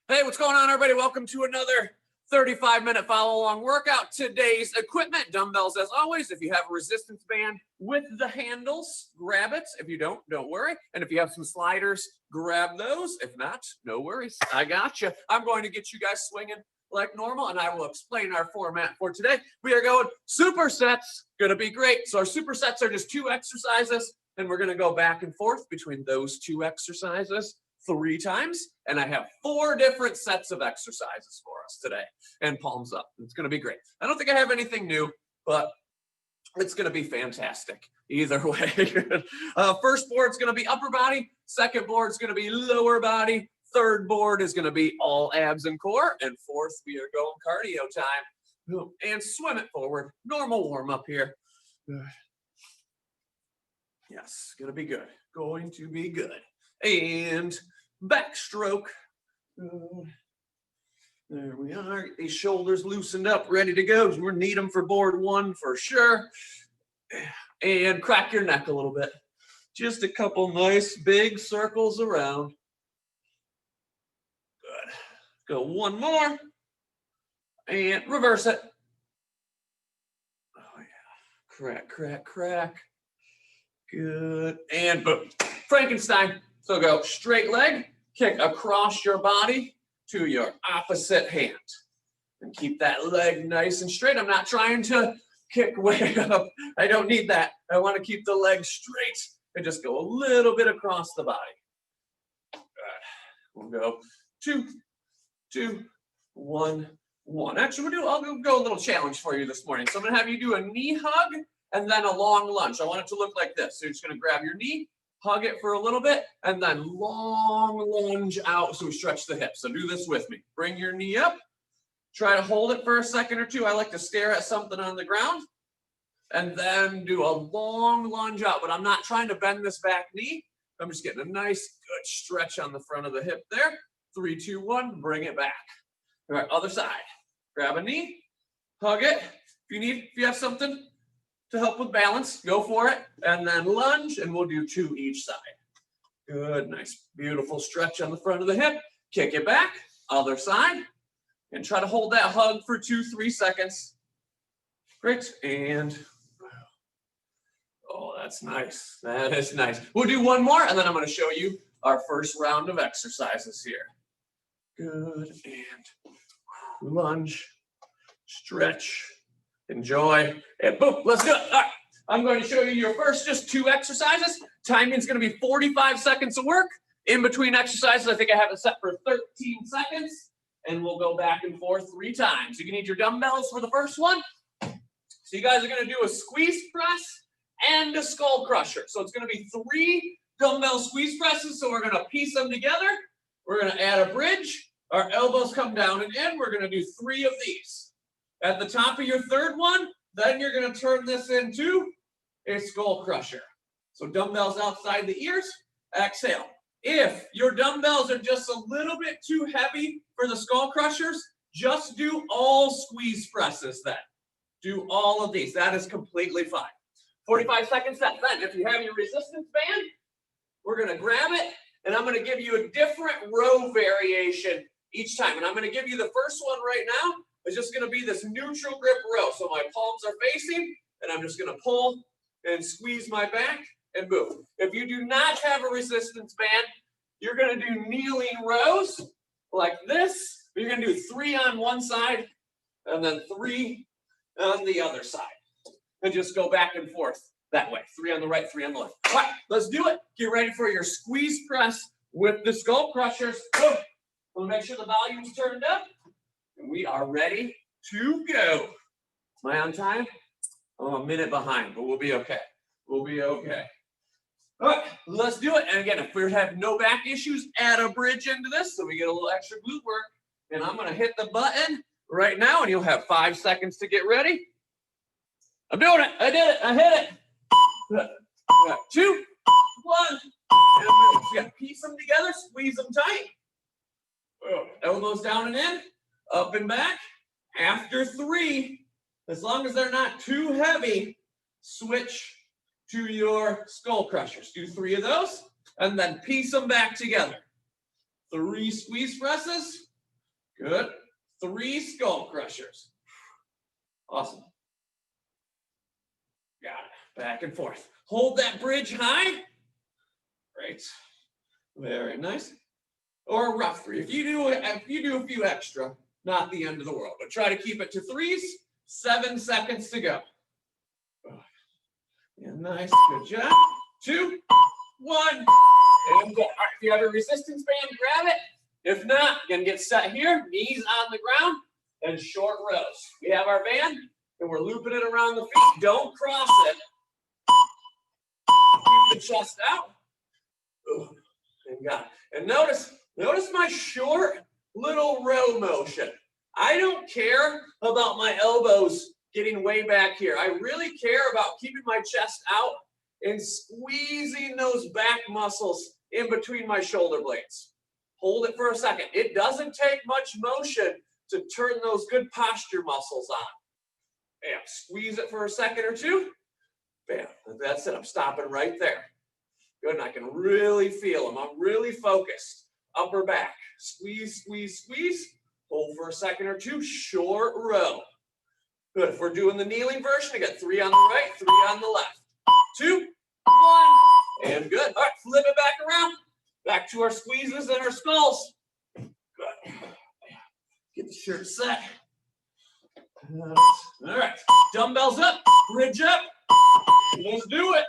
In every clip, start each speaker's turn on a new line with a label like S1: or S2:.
S1: Hey, what's going on, everybody? Welcome to another 35-minute follow-along workout. Today's equipment, dumbbells as always. If you have a resistance band with the handles, grab it. If you don't worry. And if you have some sliders, grab those. If not, no worries. I got you. I'm going to get you guys swinging like normal, and I will explain our format for today. We are going supersets. Going to be great. So our supersets are just 2 exercises, and we're going to go back and forth between those 2 exercises 3 times, and I have 4 different sets of exercises for us today, and palms up. It's going to be great. I don't think I have anything new, but it's going to be fantastic either way. First board is going to be upper body. Second board is going to be lower body. Third board is going to be all abs and core, and fourth, we are going cardio time. And swim it forward. Normal warm up here. Yes, going to be good. Going to be good. And backstroke. There we are. Get these shoulders loosened up, ready to go. We'll need them for board 1 for sure. And crack your neck a little bit. Just a couple nice big circles around. Good. Go 1 more. And reverse it. Oh, yeah. Crack, crack, crack. Good. And boom. Frankenstein. So go straight leg, kick across your body to your opposite hand. And keep that leg nice and straight. I'm not trying to kick way up. I don't need that. I want to keep the leg straight and just go a little bit across the body. Good. We'll go 2, 2, 1, 1. Actually, I'll go a little challenge for you this morning. So I'm going to have you do a knee hug and then a long lunge. I want it to look like this. So you're just going to grab your knee, hug it for a little bit, and then long lunge out so we stretch the hips. So do this with me. Bring your knee up. Try to hold it for a second or 2. I like to stare at something on the ground. And then do a long lunge out. But I'm not trying to bend this back knee. I'm just getting a nice, good stretch on the front of the hip there. 3, 2, 1. Bring it back. All right, other side. Grab a knee. Hug it. If you have something to help with balance, go for it, and then lunge, and we'll do 2 each side. Good, nice, beautiful stretch on the front of the hip. Kick it back, other side, and try to hold that hug for 2, 3 seconds. Great, and oh, that's nice. That is nice. We'll do 1 more, and then I'm going to show you our first round of exercises here. Good, and lunge, stretch, enjoy, and boom, let's do it. All right, I'm going to show you your first just 2 exercises. Timing's going to be 45 seconds of work. In between exercises, I think I have it set for 13 seconds, and we'll go back and forth 3 times. You can need your dumbbells for the first one. So you guys are going to do a squeeze press and a skull crusher. So it's going to be 3 dumbbell squeeze presses, so we're going to piece them together. We're going to add a bridge. Our elbows come down and in. We're going to do 3 of these. At the top of your third one, then you're going to turn this into a skull crusher. So dumbbells outside the ears, exhale. If your dumbbells are just a little bit too heavy for the skull crushers, just do all squeeze presses then. Do all of these. That is completely fine. 45 seconds set. Then if you have your resistance band, we're going to grab it, and I'm going to give you a different row variation each time. And I'm going to give you the first one right now. It's just going to be this neutral grip row. So my palms are facing, and I'm just going to pull and squeeze my back and move. If you do not have a resistance band, you're going to do kneeling rows like this. You're going to do 3 on one side and then 3 on the other side. And just go back and forth that way. 3 on the right, 3 on the left. All right, let's do it. Get ready for your squeeze press with the skull crushers. We'll make sure the volume's turned up. And we are ready to go. Am I on time? I'm a minute behind, but we'll be okay. We'll be okay. All right, let's do it. And again, if we have no back issues, add a bridge into this so we get a little extra glute work. And I'm going to hit the button right now, and you'll have 5 seconds to get ready. I'm doing it. I did it. I hit it. 2, 1, and move. So you got to piece them together, squeeze them tight. Elbows down and in. Up and back. After 3, as long as they're not too heavy, switch to your skull crushers. Do 3 of those, and then piece them back together. 3 squeeze presses, Good. 3 skull crushers. Awesome. Got it. Back and forth. Hold that bridge high. Great. Very nice. Or a rough 3. If you do a few extra, not the end of the world, but try to keep it to 3s. 7 seconds to go. Yeah, nice. Good job. 2, 1, and go. All right, if you have a resistance band, grab it. If not, you're going to get set here, knees on the ground, and short rows. We have our band, and we're looping it around the feet. Don't cross it. Keep the chest out. Ooh, and got it. And notice my short little row motion. I don't care about my elbows getting way back here. I really care about keeping my chest out and squeezing those back muscles in between my shoulder blades. Hold it for a second. It doesn't take much motion to turn those good posture muscles on. Bam, squeeze it for a second or two. Bam, that's it. I'm stopping right there. Good, and I can really feel them. I'm really focused. Upper back, squeeze, squeeze, squeeze. Hold for a second or two, short row. Good, if we're doing the kneeling version, I got 3 on the right, 3 on the left. 2, 1, and good. All right, flip it back around. Back to our squeezes and our skulls. Good. Get the shirt set. All right, dumbbells up, bridge up. Let's do it.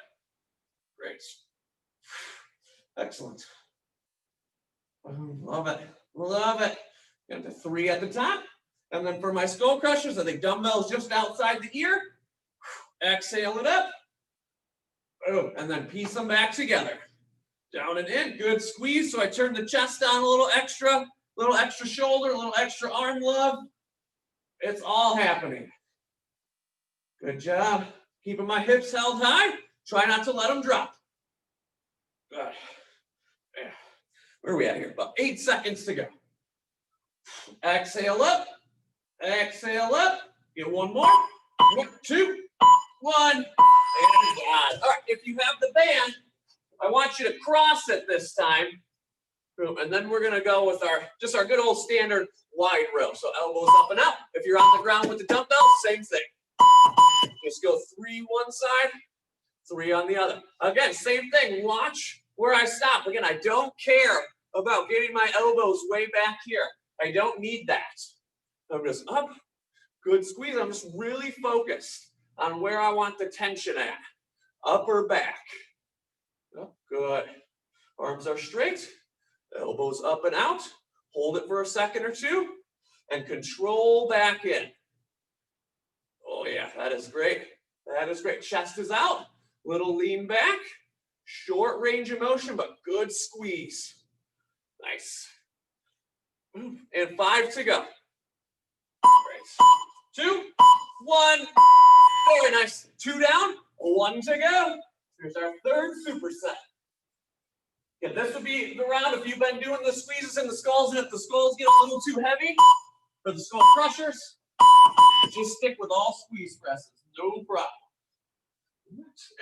S1: Great. Excellent. Love it. Love it. Got the 3 at the top. And then for my skull crushers, I think dumbbells just outside the ear. Exhale it up. Boom. And then piece them back together. Down and in. Good squeeze. So I turn the chest down a little extra shoulder, a little extra arm love. It's all happening. Good job. Keeping my hips held high. Try not to let them drop. Good. Yeah. Where are we at here? About 8 seconds to go. Exhale up. Exhale up. Get 1 more. 1, 2, 1. And God. All right. If you have the band, I want you to cross it this time. Boom. And then we're going to go with our good old standard wide row. So elbows up and out. If you're on the ground with the dumbbell, same thing. Just go 3 one side, 3 on the other. Again, same thing. Watch where I stop. Again, I don't care about getting my elbows way back here. I don't need that. I'm just up. Good squeeze. I'm just really focused on where I want the tension at. Upper back. Oh, good. Arms are straight. Elbows up and out. Hold it for a second or two. And control back in. Oh, yeah. That is great. That is great. Chest is out. Little lean back. Short range of motion, but good squeeze. Nice. And 5 to go. Great. 2, 1. Very nice. 2 down, 1 to go. Here's our 3rd superset. Yeah, this would be the round if you've been doing the squeezes in the skulls, and if the skulls get a little too heavy for the skull crushers, just stick with all squeeze presses. No problem.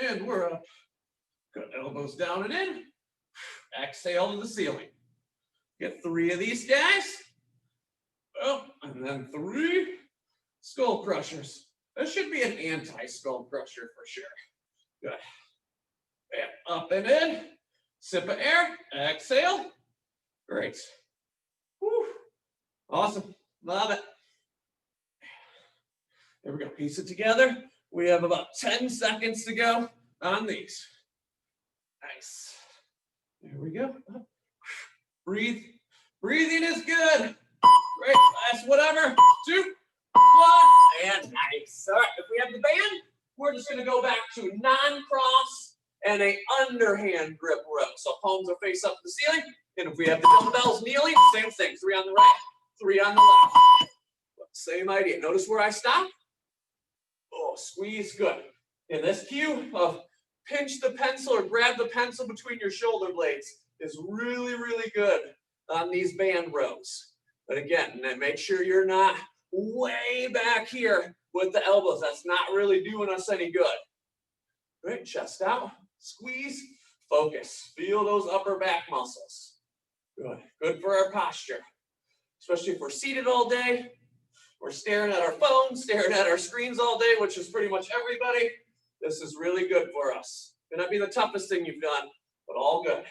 S1: And we're up. Good. Elbows down and in. Exhale to the ceiling. Get 3 of these guys. Oh, and then 3 skull crushers. That should be an anti-skull crusher for sure. Good. And up and in. Sip of air. Exhale. Great. Whew. Awesome. Love it. There we go. Piece it together. We have about 10 seconds to go on these. Nice. There we go. Breathe. Breathing is good. Great. Last whatever. 2, 1. And nice. All right. If we have the band, we're just going to go back to non-cross and a underhand grip row. So palms are face up to the ceiling. And if we have the dumbbells kneeling, same thing. 3 on the right, 3 on the left. Same idea. Notice where I stop. Oh, squeeze. Good. And this cue of pinch the pencil or grab the pencil between your shoulder blades is really, really good on these band rows. But again, make sure you're not way back here with the elbows. That's not really doing us any good. Great. Chest out. Squeeze. Focus. Feel those upper back muscles. Good. Good for our posture. especially if we're seated all day. We're staring at our phones, staring at our screens all day, which is pretty much everybody. This is really good for us. May not be the toughest thing you've done, but all good.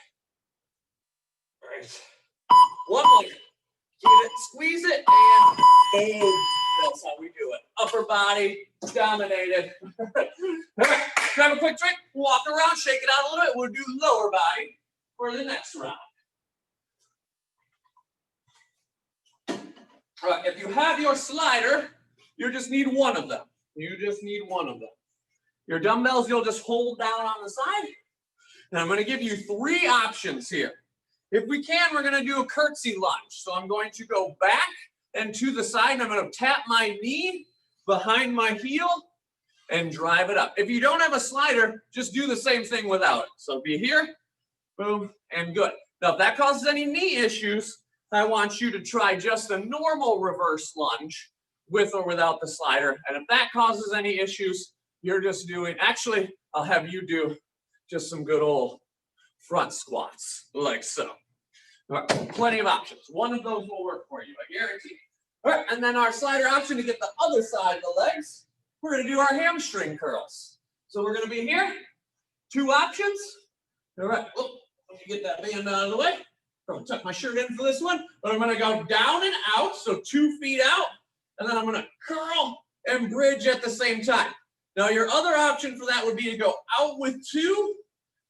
S1: All right. One more. Get it, squeeze it, and boom. That's how we do it. Upper body dominated. All right. Grab a quick drink, walk around, shake it out a little bit. We'll do lower body for the next round. All right. If you have your slider, you just need one of them. You just need one of them. Your dumbbells, you'll just hold down on the side. And I'm going to give you 3 options here. If we can, we're going to do a curtsy lunge. So I'm going to go back and to the side, and I'm going to tap my knee behind my heel and drive it up. If you don't have a slider, just do the same thing without it. So be here, boom, and good. Now, if that causes any knee issues, I want you to try just a normal reverse lunge with or without the slider. And if that causes any issues, you're just doing, actually, I'll have you do just some good old front squats, like so. All right, plenty of options. One of those will work for you, I guarantee. All right, and then our slider option to get the other side of the legs, we're going to do our hamstring curls. So we're going to be here, 2 options. All right, let me get that band out of the way. I'm going to tuck my shirt in for this one, but I'm going to go down and out, so 2 feet out, and then I'm going to curl and bridge at the same time. Now, your other option for that would be to go out with 2,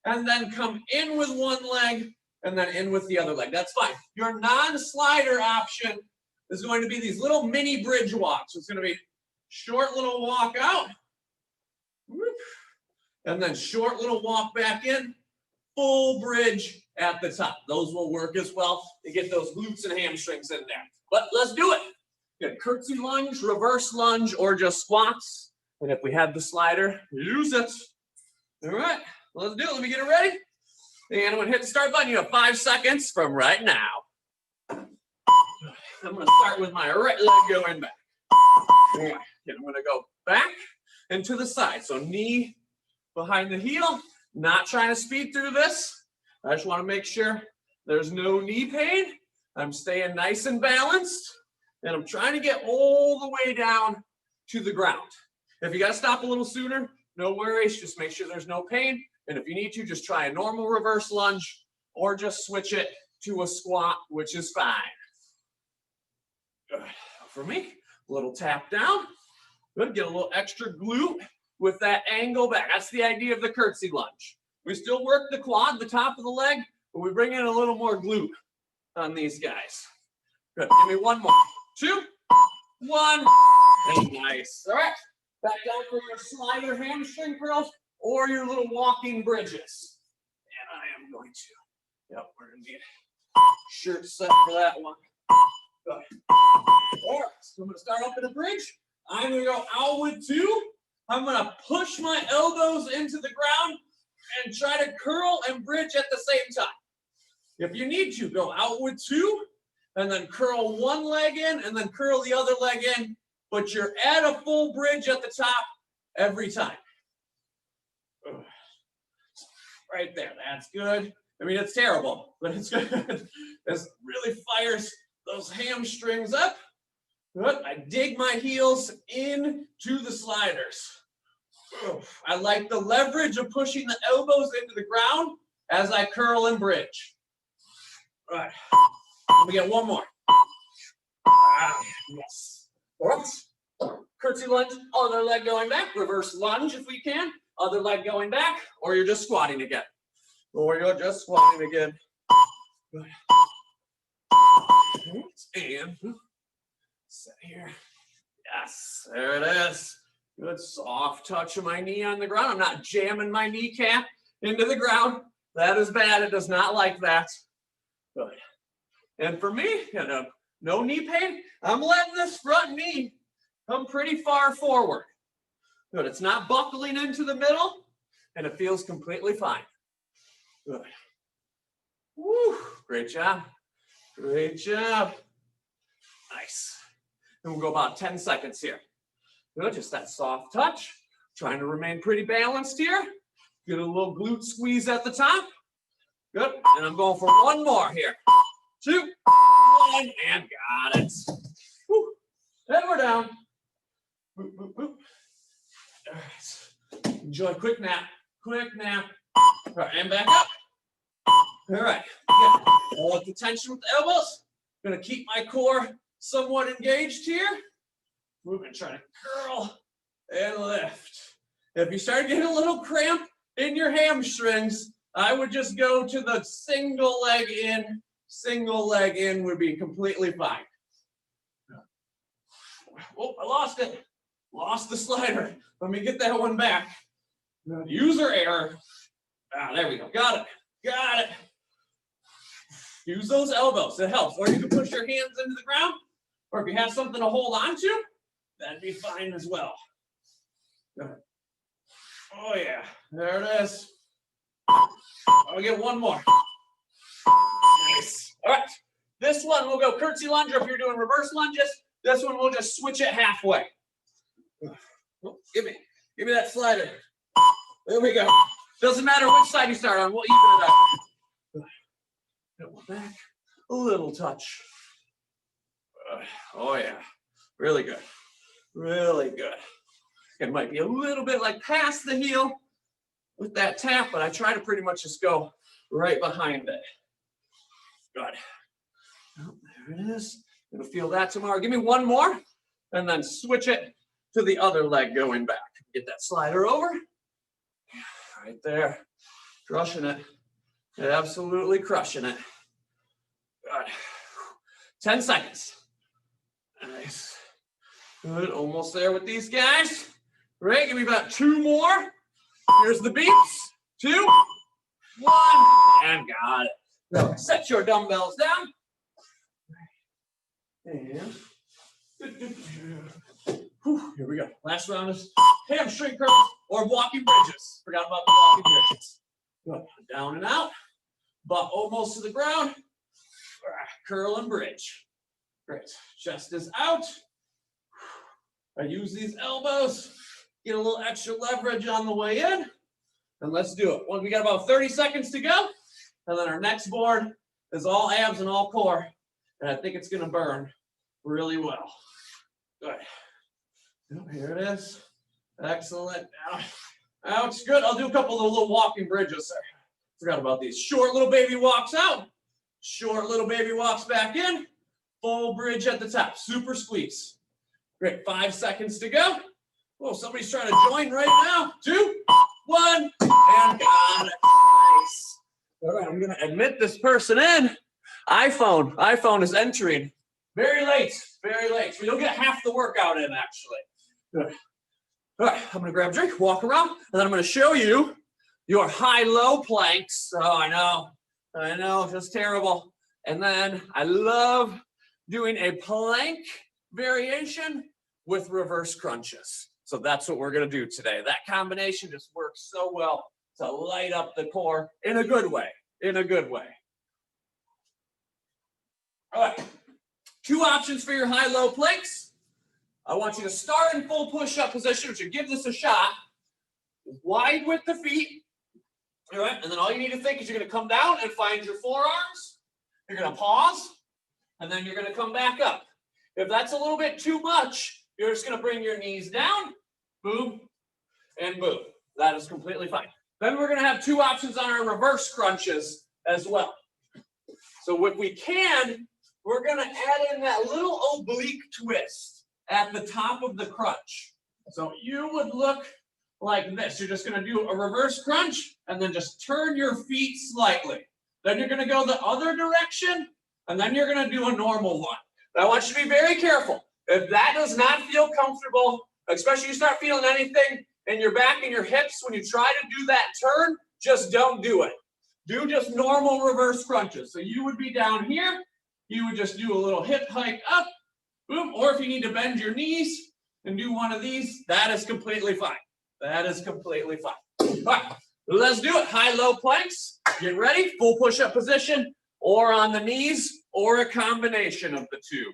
S1: and then come in with 1 leg, and then in with the other leg. That's fine. Your non-slider option is going to be these little mini bridge walks. It's going to be short little walk out, and then short little walk back in, full bridge at the top. Those will work as well to get those glutes and hamstrings in there. But let's do it. Good. Curtsy lunge, reverse lunge, or just squats. And if we have the slider, use it. All right, let's do it. Let me get it ready. And I'm going to hit the start button. You have 5 seconds from right now. I'm going to start with my right leg going back. All right, I'm going to go back and to the side. So knee behind the heel. Not trying to speed through this. I just want to make sure there's no knee pain. I'm staying nice and balanced. And I'm trying to get all the way down to the ground. If you got to stop a little sooner, no worries. Just make sure there's no pain. And if you need to, just try a normal reverse lunge or just switch it to a squat, which is fine. Good. For me, a little tap down. Good. Get a little extra glute with that angle back. That's the idea of the curtsy lunge. We still work the quad, the top of the leg, but we bring in a little more glute on these guys. Good. Give me 1 more. 2, 1. And nice. All right. Back down for your slider hamstring curls or your little walking bridges. And I am going to, we're going to need a shirt set for that one. Good. All right, so I'm going to start up in a bridge. I'm going to go out with 2. I'm going to push my elbows into the ground and try to curl and bridge at the same time. If you need to, go out with 2 and then curl 1 leg in and then curl the other leg in. But you're at a full bridge at the top every time. Right there, that's good. I mean, it's terrible, but it's good. This really fires those hamstrings up. Good. I dig my heels into the sliders. I like the leverage of pushing the elbows into the ground as I curl and bridge. All right, let me get 1 more. Yes. All right. Curtsy lunge, other leg going back. Reverse lunge if we can. Other leg going back. Or you're just squatting again. Or you're just squatting again. Good. And sit here. Yes, there it is. Good soft touch of my knee on the ground. I'm not jamming my kneecap into the ground. That is bad. It does not like that. Good. And for me, no knee pain. I'm letting this front knee come pretty far forward. Good. It's not buckling into the middle, and it feels completely fine. Good. Woo. Great job. Great job. Nice. And we'll go about 10 seconds here. Good. Just that soft touch. Trying to remain pretty balanced here. Get a little glute squeeze at the top. Good. And I'm going for 1 more here. 2, one, and got it. Woo. And we're down. Boop, boop, boop. All right. Enjoy a quick nap. Quick nap. All right, and back up. All right. Yeah. All the tension with the elbows. Gonna keep my core somewhat engaged here. We're gonna try to curl and lift. If you start getting a little cramp in your hamstrings, I would just go to the single leg in. Single leg in would be completely fine. Oh, I lost it. Lost the slider. Let me get that one back. User error. Ah, there we go. Got it. Got it. Use those elbows. It helps. Or you can push your hands into the ground. Or if you have something to hold on to, that'd be fine as well. Good. Oh, yeah. There it is. I'll get one more. Nice. All right. This one we'll go curtsy lunge, or if you're doing reverse lunges, this one we'll just switch it halfway. Oh, give me that slider. There we go. Doesn't matter which side you start on, we'll even it up. Get one back. A little touch. Oh yeah. Really good. Really good. It might be a little bit like past the heel with that tap, but I try to pretty much just go right behind it. Good. Oh, there it is. Gonna feel that tomorrow. Give me one more, and then switch it to the other leg going back. Get that slider over. Right there. Crushing it. Absolutely crushing it. Good. 10 seconds. Nice. Good. Almost there with these guys. Great. Give me about 2 more. Here's the beeps. 2, 1, and got it. Now, set your dumbbells down. And here we go. Last round is hamstring curls or walking bridges. Forgot about the walking bridges. Good. Down and out. Butt almost to the ground. Curl and bridge. Great. Chest is out. I use these elbows. Get a little extra leverage on the way in. And let's do it. Well, we got about 30 seconds to go. And then our next board is all abs and all core. And I think it's going to burn really well. Good. Oh, here it is. Excellent. Out. Good. I'll do a couple of little walking bridges there. Forgot about these. Short little baby walks out. Short little baby walks back in. Full bridge at the top. Super squeeze. Great. 5 seconds to go. Oh, somebody's trying to join right now. 2, 1, and got it. Nice. All right, I'm going to admit this person in. iPhone is entering. Very late. Very late. We don't get half the workout in, actually. Good. All right, I'm going to grab a drink, walk around, and then I'm going to show you your high-low planks. Oh, I know, just terrible. And then I love doing a plank variation with reverse crunches. So that's what we're going to do today. That combination just works so well to light up the core in a good way, in a good way. All right, 2 options for your high-low planks. I want you to start in full push-up position, which you give this a shot. Wide with the feet. All right, and then all you need to think is you're going to come down and find your forearms. You're going to pause, and then you're going to come back up. If that's a little bit too much, you're just going to bring your knees down, boom, and boom. That is completely fine. Then we're going to have 2 options on our reverse crunches as well. So if we can, we're going to add in that little oblique twist at the top of the crunch. So you would look like this. You're just going to do a reverse crunch and then just turn your feet slightly. Then you're going to go the other direction, and then you're going to do a normal one. But I want you to be very careful. If that does not feel comfortable, especially you start feeling anything in your back and your hips, when you try to do that turn, just don't do it. Do just normal reverse crunches. So you would be down here. You would just do a little hip hike up, boom. Or if you need to bend your knees and do one of these, that is completely fine. That is completely fine. All right, let's do it. High-low planks. Get ready. Full push-up position, or on the knees, or a combination of the 2.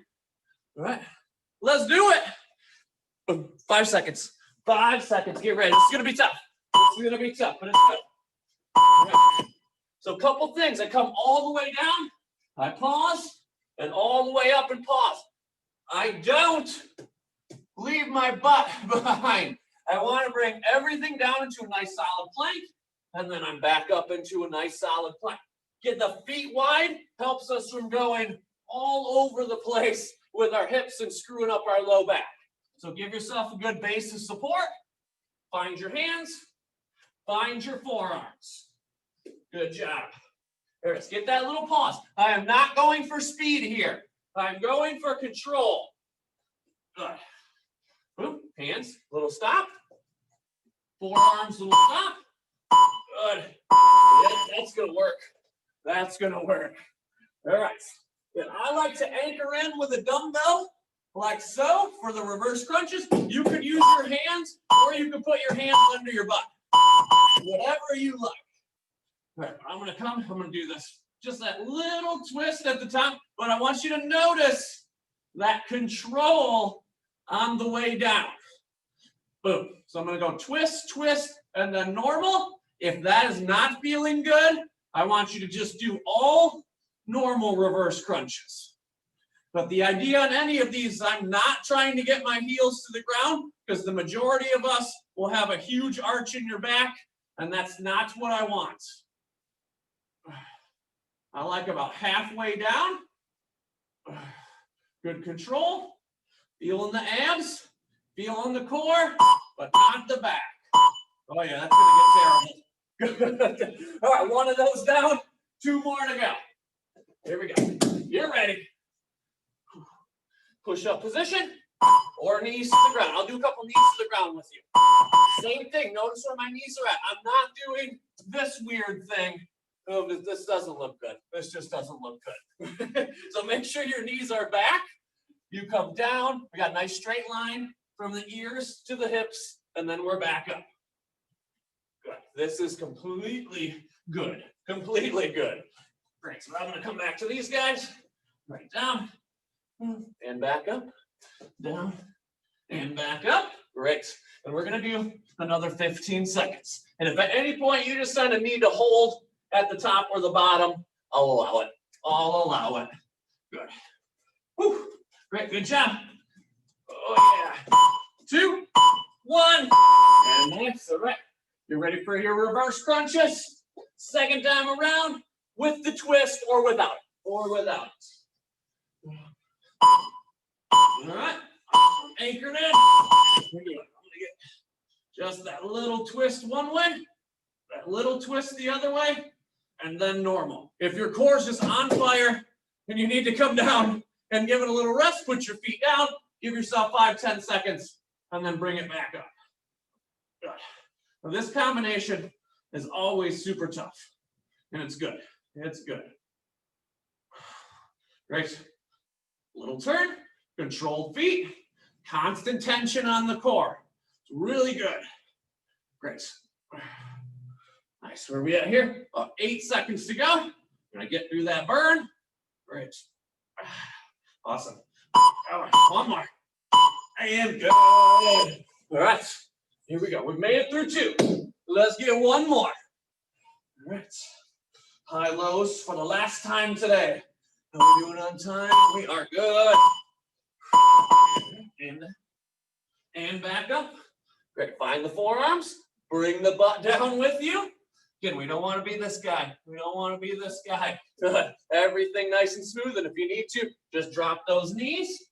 S1: All right, let's do it. 5 seconds. 5 seconds. Get ready. This is going to be tough. This is going to be tough, but it's good. All right. So a couple things. I come all the way down. I pause. and all the way up and pause. I don't leave my butt behind. I want to bring everything down into a nice solid plank, and then I'm back up into a nice solid plank. Get the feet wide, helps us from going all over the place with our hips and screwing up our low back. So give yourself a good base of support. Find your hands, find your forearms. Good job. There it is. Get that little pause. I am not going for speed here. I'm going for control. Good. Boom. Hands, little stop. Forearms, little stop. Good. Yeah, that's going to work. That's going to work. All right. Good. I like to anchor in with a dumbbell like so for the reverse crunches. You can use your hands or you can put your hands under your butt. Whatever you like. All right, I'm going to do this. Just that little twist at the top, but I want you to notice that control on the way down. Boom. So I'm going to go twist, twist, and then normal. If that is not feeling good, I want you to just do all normal reverse crunches. But the idea on any of these, I'm not trying to get my heels to the ground because the majority of us will have a huge arch in your back, and that's not what I want. I like about halfway down. Good control. Feeling the abs, feeling the core, but not the back. Oh yeah, that's gonna get terrible. All right, one of those down, two more to go. Here we go. You're ready. Push up position or knees to the ground. I'll do a couple knees to the ground with you. Same thing. Notice where my knees are at. I'm not doing this weird thing. Oh, this doesn't look good. This just doesn't look good. So make sure your knees are back. You come down. We got a nice straight line from the ears to the hips, and then we're back up. Good. This is completely good. Completely good. Great. So I'm going to come back to these guys. Right down and back up. Down and back up. Great. And we're going to do another 15 seconds. And if at any point you just kind of need to hold at the top or the bottom, I'll allow it. I'll allow it. Good. Whew. Great. Good job. Oh, yeah. 2, 1. And next. All right. You're ready for your reverse crunches. Second time around with the twist or without it. Or without it. All right. Anchored in. I'm going to get just that little twist one way, that little twist the other way, and then normal. If your core is just on fire and you need to come down and give it a little rest, put your feet down, give yourself 5-10 seconds, and then bring it back up. Good. Now this combination is always super tough, and it's good. It's good. Great. Little turn, controlled feet, constant tension on the core. It's really good. Great. Nice. Where are we at here? About 8 seconds to go. I'm going to get through that burn. Great. Awesome. All right. One more. And good. All right. Here we go. We've made it through 2. Let's get one more. All right. High lows for the last time today. Are we doing on time? We are good. And back up. Great. Find the forearms. Bring the butt down with you. Again, we don't want to be this guy. We don't want to be this guy. Good. Everything nice and smooth. And if you need to, just drop those knees.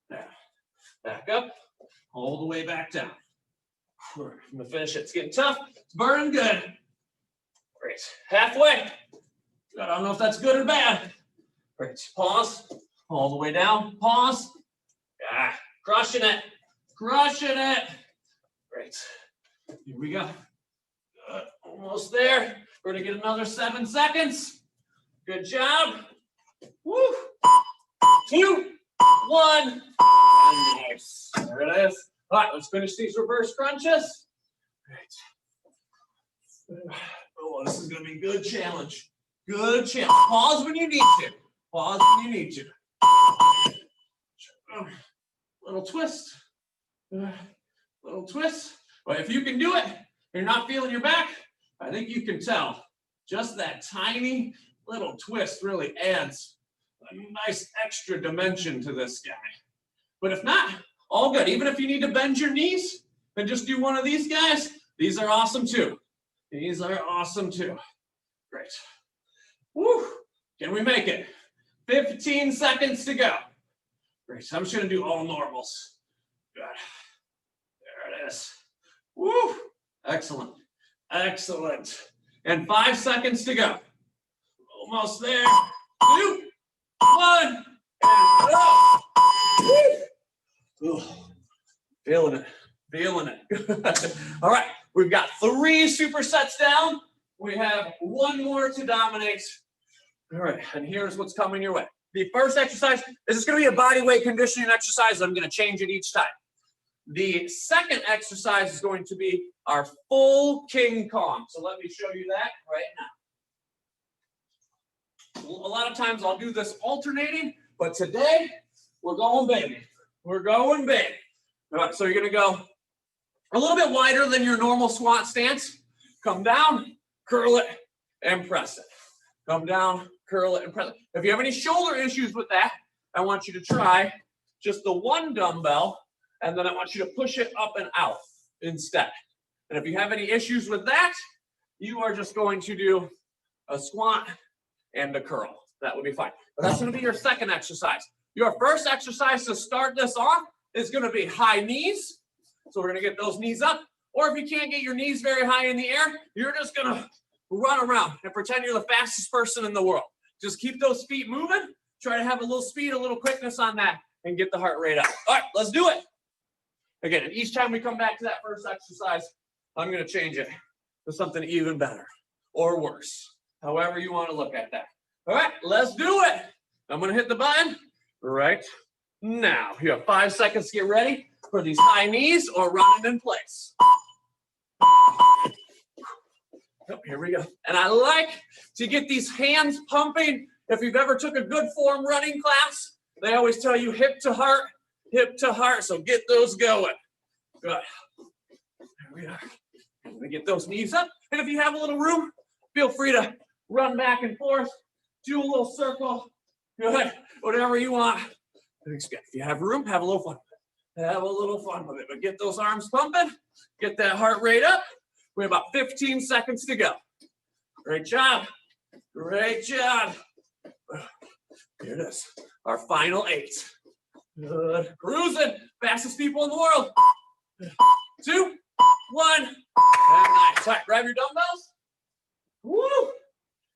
S1: Back up. All the way back down. I'm going to finish it. It's getting tough. It's burning good. Great. Halfway. I don't know if that's good or bad. Great. Pause. All the way down. Pause. Yeah. Crushing it. Crushing it. Great. Here we go. Good. Almost there. We're going to get another 7 seconds. Good job. Woo. 2, 1. And nice. There it is. All right, let's finish these reverse crunches. Great. Oh, this is going to be a good challenge. Good challenge. Pause when you need to. Pause when you need to. Little twist. Little twist. But if you can do it, you're not feeling your back, I think you can tell. Just that tiny little twist really adds a nice extra dimension to this guy. But if not, all good. Even if you need to bend your knees and just do one of these guys, these are awesome too. These are awesome too. Great. Woo! Can we make it? 15 seconds to go. Great. So I'm just going to do all normals. Good. There it is. Woo! Excellent. Excellent. And 5 seconds to go. Almost there. 2, 1, and go. Woo! Feeling it. Feeling it. All right. We've got 3 supersets down. We have 1 more to dominate. All right, and here's what's coming your way. The first exercise, this is going to be a body weight conditioning exercise. I'm going to change it each time. The second exercise is going to be our full King Kong. So let me show you that right now. A lot of times I'll do this alternating, but today we're going big. We're going big. All right, so you're going to go a little bit wider than your normal squat stance. Come down, curl it, and press it. Come down, curl it, and press it. If you have any shoulder issues with that, I want you to try just the 1 dumbbell, and then I want you to push it up and out instead. And if you have any issues with that, you are just going to do a squat and a curl. That would be fine. But that's going to be your second exercise. Your first exercise to start this off is going to be high knees. So we're going to get those knees up. Or if you can't get your knees very high in the air, you're just going to run around and pretend you're the fastest person in the world. Just keep those feet moving. Try to have a little speed, a little quickness on that, and get the heart rate up. All right, let's do it. Again, and each time we come back to that first exercise, I'm going to change it to something even better or worse, however you want to look at that. All right, let's do it. I'm going to hit the button right now. You have 5 seconds to get ready for these high knees or running in place. Oh, here we go. And I like to get these hands pumping. If you've ever took a good form running class, they always tell you hip to heart, so get those going. Good. There we are. I'm gonna get those knees up. And if you have a little room, feel free to run back and forth, do a little circle, good, whatever you want. If you have room, have a little fun. Have a little fun with it, but get those arms pumping, get that heart rate up. We have about 15 seconds to go. Great job. Great job. Here it is. Our final 8. Good. Cruising. Fastest people in the world. 2, 1. And nice. All right, grab your dumbbells. Woo!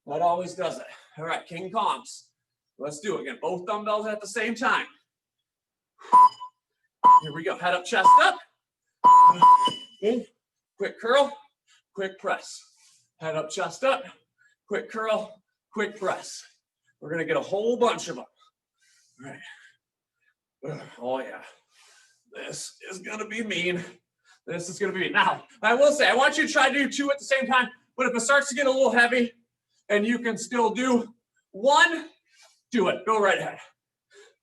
S1: That always does it. All right, King Kongs. Let's do it again. Both dumbbells at the same time. Here we go. Head up, chest up. Good. Quick curl, quick press. Head up, chest up. Quick curl, quick press. We're going to get a whole bunch of them. All right. Oh, yeah. This is going to be mean. This is going to be mean. Now, I will say, I want you to try to do 2 at the same time, but if it starts to get a little heavy and you can still do 1, do it. Go right ahead.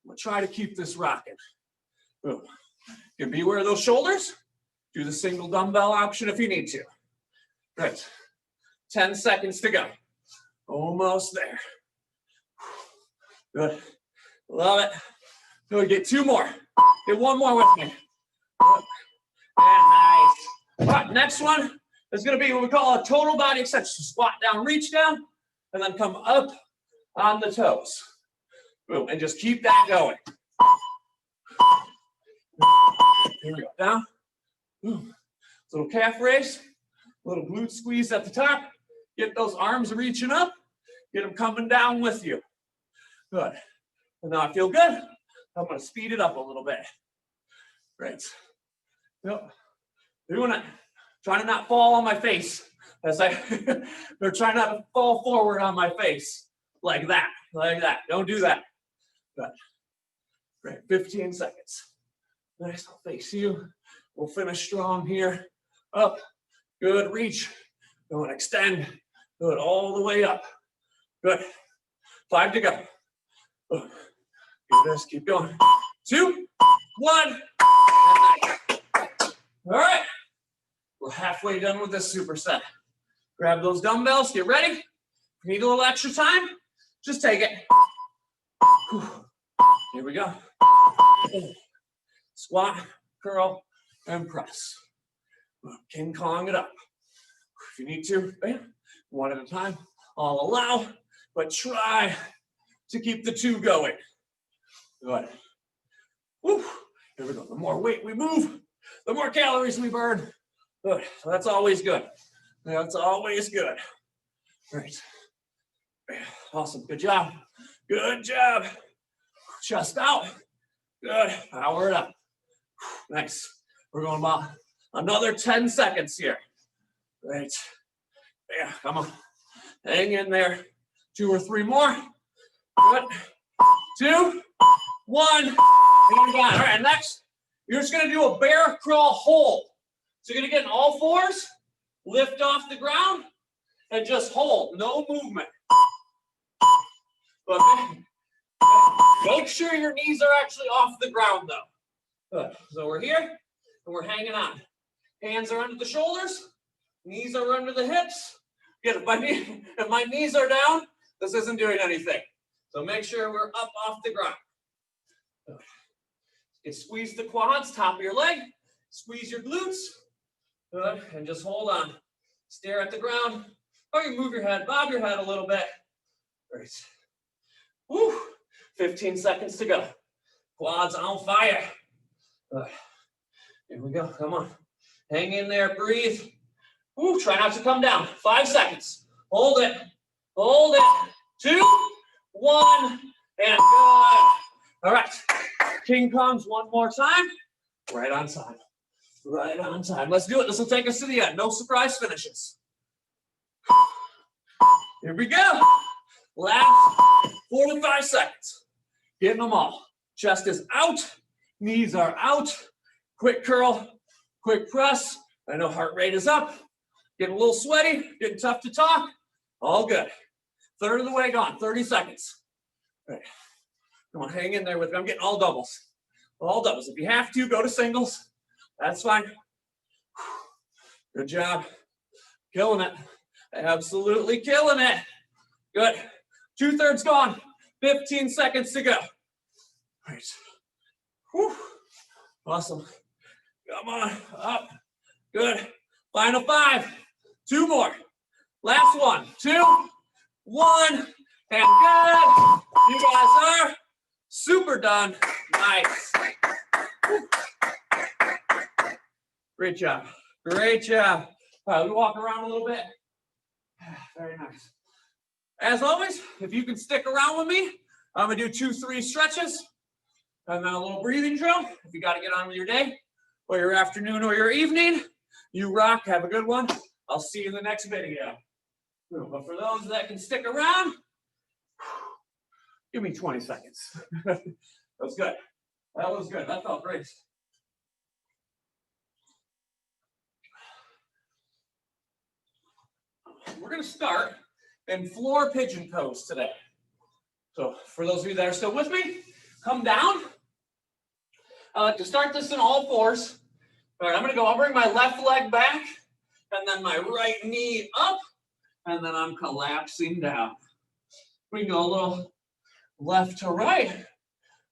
S1: We'll try to keep this rocking. Boom. You can beware of those shoulders. Do the single dumbbell option if you need to. Right. 10 seconds to go. Almost there. Good. Love it. Good. Get 2 more. Get 1 more with me. And nice. All right, next one is going to be what we call a total body extension. Squat down, reach down, and then come up on the toes. Boom. And just keep that going. Here we go. Down. Boom. Little calf raise. Little glute squeeze at the top. Get those arms reaching up. Get them coming down with you. Good. And now I feel good. I'm going to speed it up a little bit. Great. Yep. Doing it. Trying to not fall on my face. They're trying not to fall forward on my face. Like that. Like that. Don't do that. Good. Great. 15 seconds. Nice. I'll face you. We'll finish strong here. Up. Good. Reach. Go and extend. Do it all the way up. Good. 5 to go. Good. This. Keep going. 2, 1. All right. We're halfway done with this superset. Grab those dumbbells. Get ready. If you need a little extra time, just take it. Whew. Here we go. Squat, curl, and press. King Kong it up. If you need to, bam, one at a time. I'll allow, but try to keep the two going. Good. Whew. Here we go. The more weight we move, the more calories we burn. Good. So that's always good. That's always good. Great. Awesome. Good job. Good job. Chest out. Good. Power it up. Nice. We're going about another 10 seconds here. Great. Yeah, come on. Hang in there. 2 or 3 more. Good. 2, 1. And you're done. All right, next, you're just going to do a bear crawl hold. So you're going to get in all fours, lift off the ground, and just hold. No movement. But make sure your knees are actually off the ground, though. Good. So we're here, and we're hanging on. Hands are under the shoulders. Knees are under the hips. Good. If my knees are down, this isn't doing anything. So make sure we're up off the ground. Good. Squeeze the quads, top of your leg. Squeeze your glutes. Good. And just hold on. Stare at the ground. Or you move your head, bob your head a little bit. Great. Woo. 15 seconds to go. Quads on fire. Good. Here we go. Come on. Hang in there. Breathe. Woo. Try not to come down. 5 seconds. Hold it. Hold it. 2, 1. And good. All right. King Kongs one more time. Right on time. Right on time. Let's do it. This will take us to the end. No surprise finishes. Here we go. Last 4 to 5 seconds. Getting them all. Chest is out. Knees are out. Quick curl. Quick press. I know heart rate is up. Getting a little sweaty. Getting tough to talk. All good. Third of the way gone. 30 seconds. All right. Come on, hang in there with me. I'm getting all doubles. All doubles. If you have to, go to singles. That's fine. Good job. Killing it. Absolutely killing it. Good. 2/3 gone. 15 seconds to go. Right. Whew. Awesome. Come on. Up. Good. Final 5. 2 more. Last one. 2, 1. And good. You guys are super done. Nice. Whew. Great job. Great job. All right, we walk around a little bit. Very nice. As always, if you can stick around with me, I'm going to do 2, 3 stretches and then a little breathing drill. If you got to get on with your day or your afternoon or your evening, you rock. Have a good one. I'll see you in the next video. But for those that can stick around, give me 20 seconds. That was good. That was good. That felt great. We're going to start in floor pigeon pose today. So for those of you that are still with me, come down. I like to start this in all fours. All right, I'm going to go, I'll bring my left leg back and then my right knee up and then I'm collapsing down. We can go a little left to right.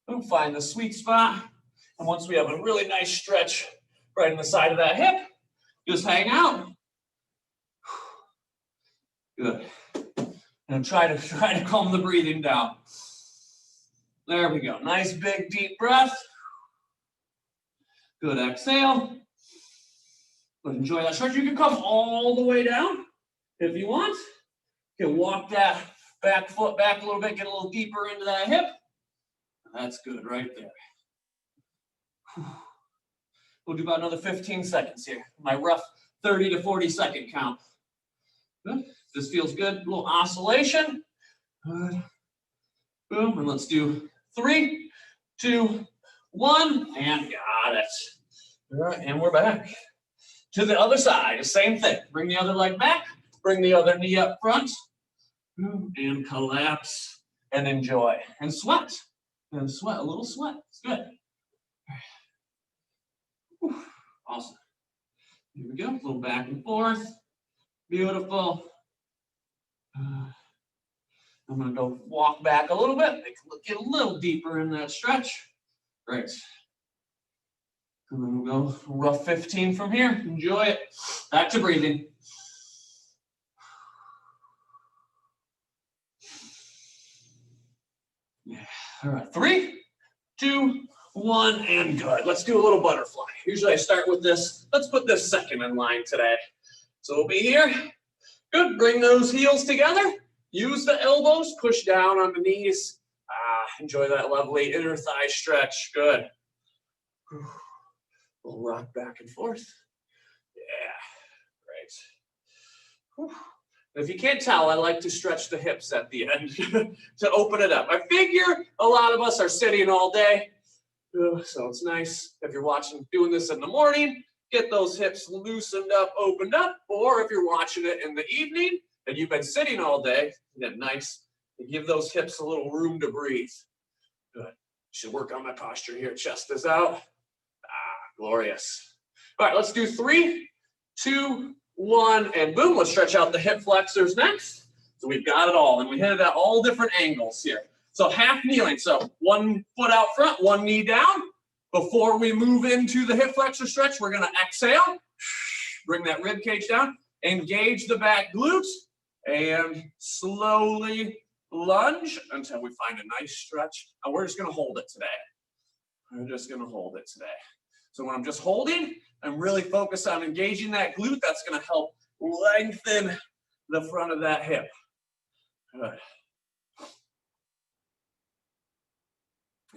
S1: We'll find the sweet spot. And once we have a really nice stretch right in the side of that hip, just hang out. Good. And try to calm the breathing down. There we go. Nice big deep breath. Good exhale. Good. Enjoy that stretch. You can come all the way down if you want. You can walk that back foot back a little bit, get a little deeper into that hip. That's good right there. We'll do about another 15 seconds here. My rough 30 to 40 second count. Good. This feels good. A little oscillation. Good. Boom. And let's do 3, 2, 1. And got it. All right. And we're back. To the other side. The same thing. Bring the other leg back. Bring the other knee up front. And collapse. And enjoy. And sweat. And sweat. A little sweat. It's good. Whew. Awesome. Here we go. A little back and forth. Beautiful. I'm gonna go walk back a little bit, get a little deeper in that stretch. Great. And then we'll go rough 15 from here. Enjoy it. Back to breathing. Yeah. All right, 3, 2, 1, and good. Let's do a little butterfly. Usually I start with this. Let's put this second in line today. So we'll be here. Good. Bring those heels together. Use the elbows. Push down on the knees. Enjoy that lovely inner thigh stretch. Good. We'll rock back and forth. Yeah. Great. If you can't tell, I like to stretch the hips at the end to open it up. I figure a lot of us are sitting all day. So it's nice if you're doing this in the morning, get those hips loosened up, opened up, or if you're watching it in the evening and you've been sitting all day, then nice to give those hips a little room to breathe. Good. Should work on my posture here. Chest is out. Glorious. All right, let's do 3, 2, 1, and boom. Let's stretch out the hip flexors next. So we've got it all, and we hit it at all different angles here. So half kneeling. So one foot out front, one knee down. Before we move into the hip flexor stretch, we're going to exhale. Bring that rib cage down. Engage the back glutes. And slowly lunge until we find a nice stretch. And we're just going to hold it today. We're just going to hold it today. So when I'm just holding, I'm really focused on engaging that glute. That's going to help lengthen the front of that hip. Good.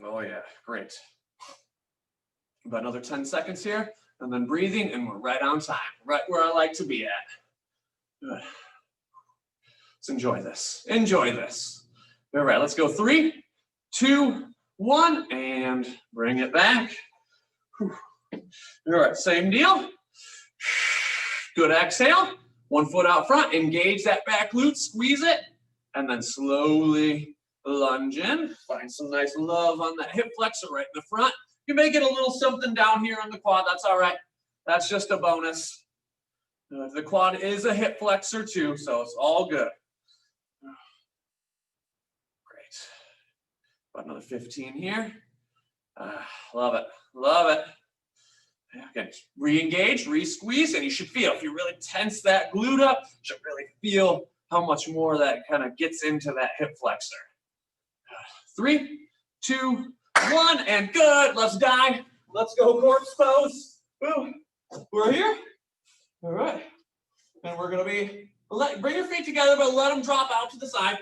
S1: Oh yeah, great. About another 10 seconds here, and then breathing, and we're right on time, right where I like to be at. Good. Let's enjoy this. Enjoy this. All right, let's go 3, 2, 1, and bring it back. All right, same deal. Good exhale. One foot out front. Engage that back glute. Squeeze it. And then slowly lunge in. Find some nice love on that hip flexor right in the front. You may get a little something down here on the quad. That's all right. That's just a bonus. The quad is a hip flexor too, so it's all good. Great. About another 15 here. Love it. Love it. Again, re-engage, re-squeeze, and you should feel, if you really tense that glute up, you should really feel how much more that kind of gets into that hip flexor. 3, 2, 1, and good. Let's dive. Let's go corpse pose. Boom. We're here. All right. And we're going to be, bring your feet together, but let them drop out to the side.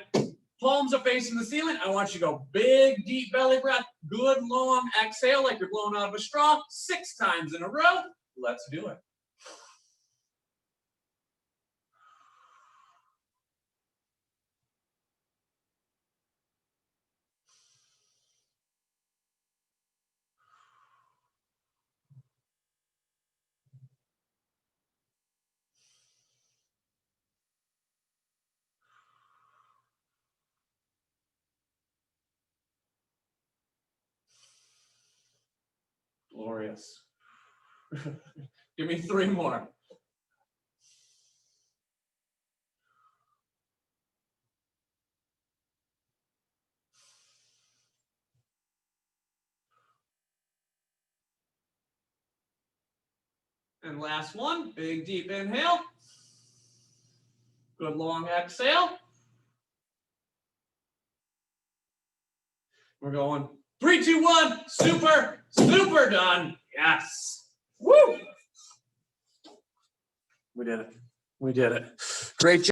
S1: Palms are facing the ceiling. I want you to go big, deep belly breath. Good, long exhale like you're blowing out of a straw. 6 times in a row. Let's do it. Glorious. Give me 3 more. And last one, big deep inhale. Good long exhale. We're going 3, 2, 1. Super, super done. Yes. Woo. We did it. We did it. Great job.